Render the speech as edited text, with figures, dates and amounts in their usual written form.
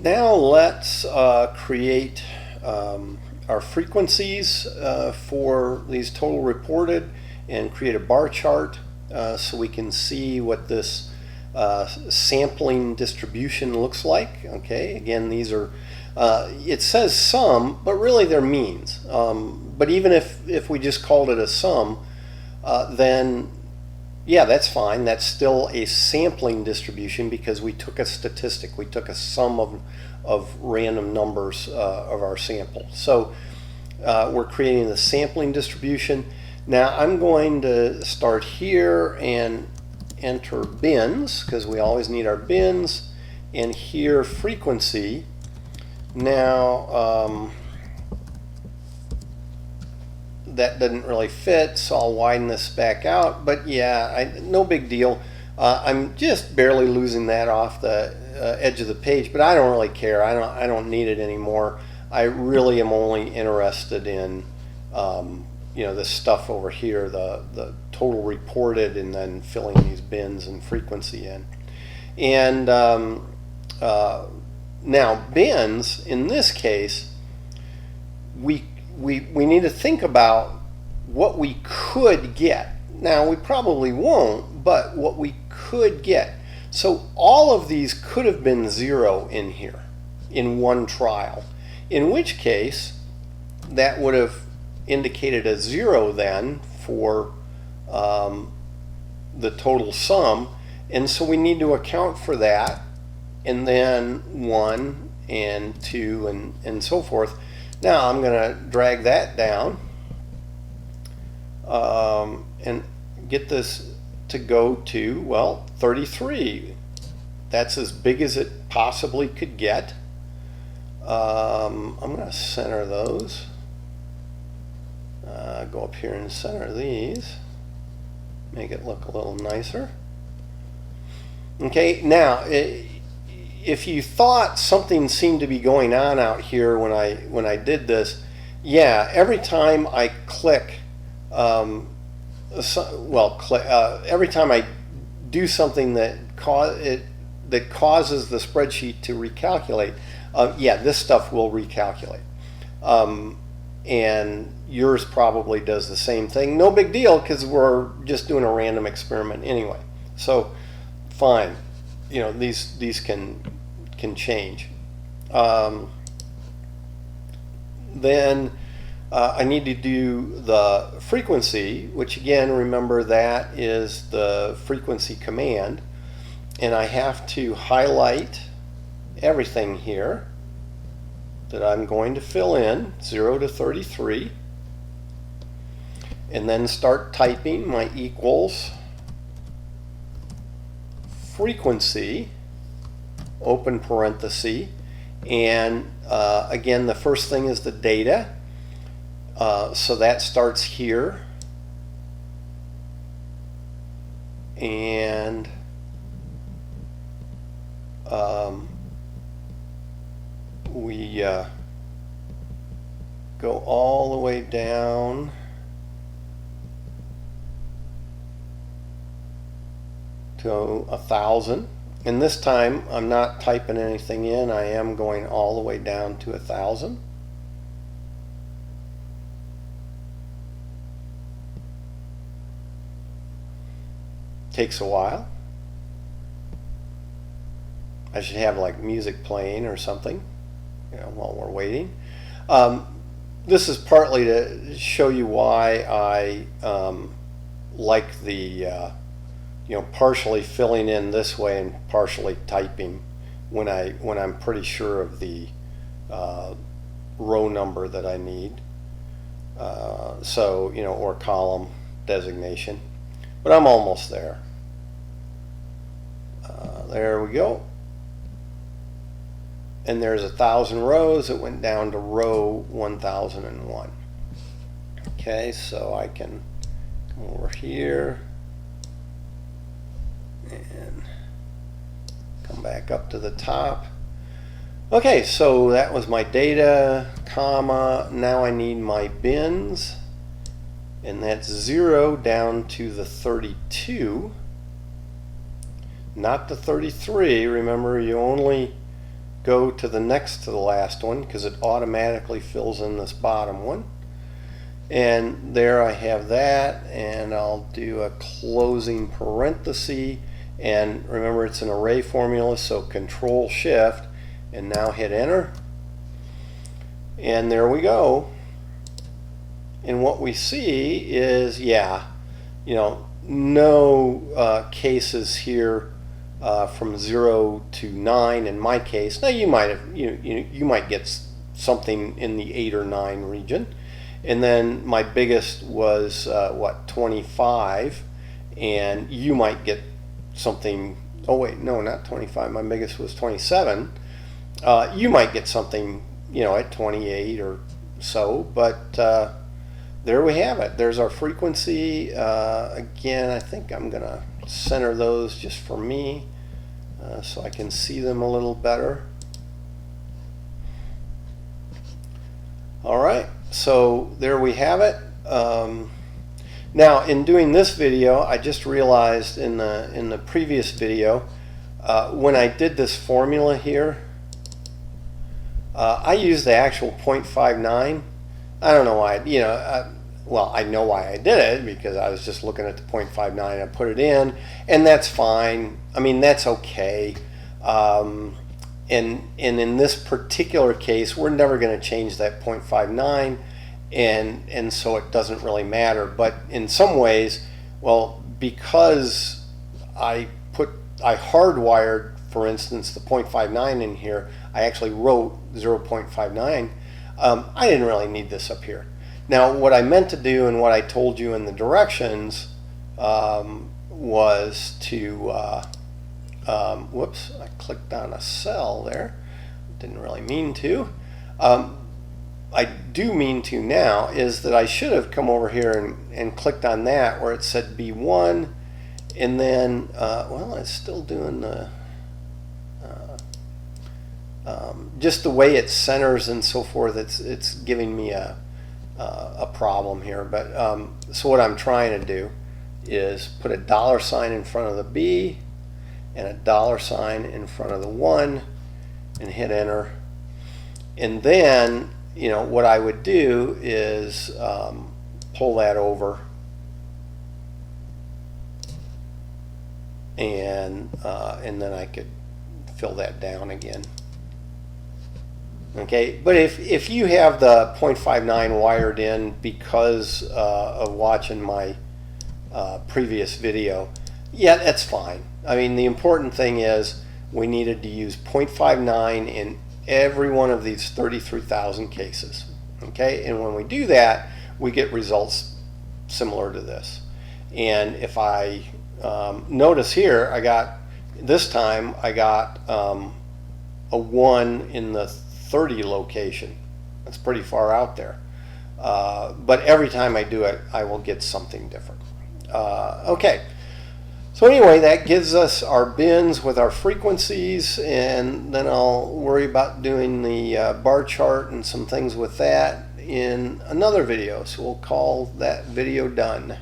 Now let's create our frequencies for these total reported and create a bar chart so we can see what this sampling distribution looks like. Okay, again, these are, it says sum, but really they're means. But even if we just called it a sum, then yeah, that's fine. That's still a sampling distribution because we took a statistic. We took a sum of random numbers of our sample. So we're creating the sampling distribution. Now I'm going to start here and enter bins because we always need our bins, and here frequency. Now that doesn't really fit, so I'll widen this back out, but yeah, no big deal. I'm just barely losing that off the edge of the page, but I don't really care. I don't need it anymore. I really am only interested in you know, this stuff over here, the total reported, and then filling these bins and frequency in. And now bins, in this case, we need to think about what we could get. Now we probably won't, but what we could get. So all of these could have been 0 in here in one trial, in which case that would have indicated a 0 then for the total sum, and so we need to account for that, and then 1 and 2 and so forth. Now I'm going to drag that down and get this to go to, well, 33. That's as big as it possibly could get. I'm going to center those. Go up here and center these. Make it look a little nicer. Okay, now if you thought something seemed to be going on out here when I did this, yeah, every time I click, every time I do something that causes the spreadsheet to recalculate, yeah, this stuff will recalculate. And yours probably does the same thing. No big deal because we're just doing a random experiment anyway. So fine, you know, these can change. Then I need to do the frequency, which again, remember that is the frequency command, and I have to highlight everything here that I'm going to fill in, 0 to 33, and then start typing my equals frequency, open parenthesis, and again, the first thing is the data, so that starts here, and we go all the way down to 1,000, and this time I'm not typing anything in. I am going all the way down to 1,000. Takes a while. I should have like music playing or something, you know, while we're waiting. This is partly to show you why I like the you know, partially filling in this way and partially typing when I'm pretty sure of the row number that I need. So, you know, or column designation, but I'm almost there. There we go. And there's 1,000 rows. It went down to row 1001. Okay, so I can come over here and come back up to the top. Okay, so that was my data, comma. Now I need my bins, and that's 0 down to the 32, not the 33. Remember, you only go to the next to the last one because it automatically fills in this bottom one. And there I have that, and I'll do a closing parenthesis. And remember, it's an array formula, so Control Shift, and now hit enter. And there we go. And what we see is, yeah, you know, no cases here from 0 to 9 in my case. Now you might have, you might get something in the 8 or 9 region. And then my biggest was what, 25, and you might get something. Oh wait, no, not 25. My biggest was 27. You might get something, you know, at 28 or so. But there we have it. There's our frequency. Again, I think I'm gonna center those just for me so I can see them a little better. All right. So there we have it. Now, in doing this video, I just realized in the previous video, when I did this formula here, I used the actual 0.59. I don't know why. Well, I know why I did it, because I was just looking at the 0.59. I put it in, and that's fine. I mean, that's okay. And in this particular case, we're never going to change that 0.59, and so it doesn't really matter. But in some ways, well, because I hardwired, for instance, the 0.59 in here, I actually wrote 0.59. I didn't really need this up here. Now, what I meant to do and what I told you in the directions was to whoops, I clicked on a cell there. Didn't really mean to. I do mean to now, is that I should have come over here and clicked on that where it said B1, and then, well, it's still doing the, just the way it centers and so forth, it's giving me a problem here. But so what I'm trying to do is put a $ in front of the B, and a $ in front of the 1, and hit enter. And then, you know, what I would do is pull that over, and then I could fill that down again. Okay, but if you have the 0.59 wired in because of watching my previous video, yeah, that's fine. I mean, the important thing is we needed to use 0.59 in every one of these 33,000 cases. Okay, and when we do that, we get results similar to this. And if I notice here, this time I got a 1 in the 30 location. That's pretty far out there. But every time I do it, I will get something different. Okay. So anyway, that gives us our bins with our frequencies, and then I'll worry about doing the bar chart and some things with that in another video. So we'll call that video done.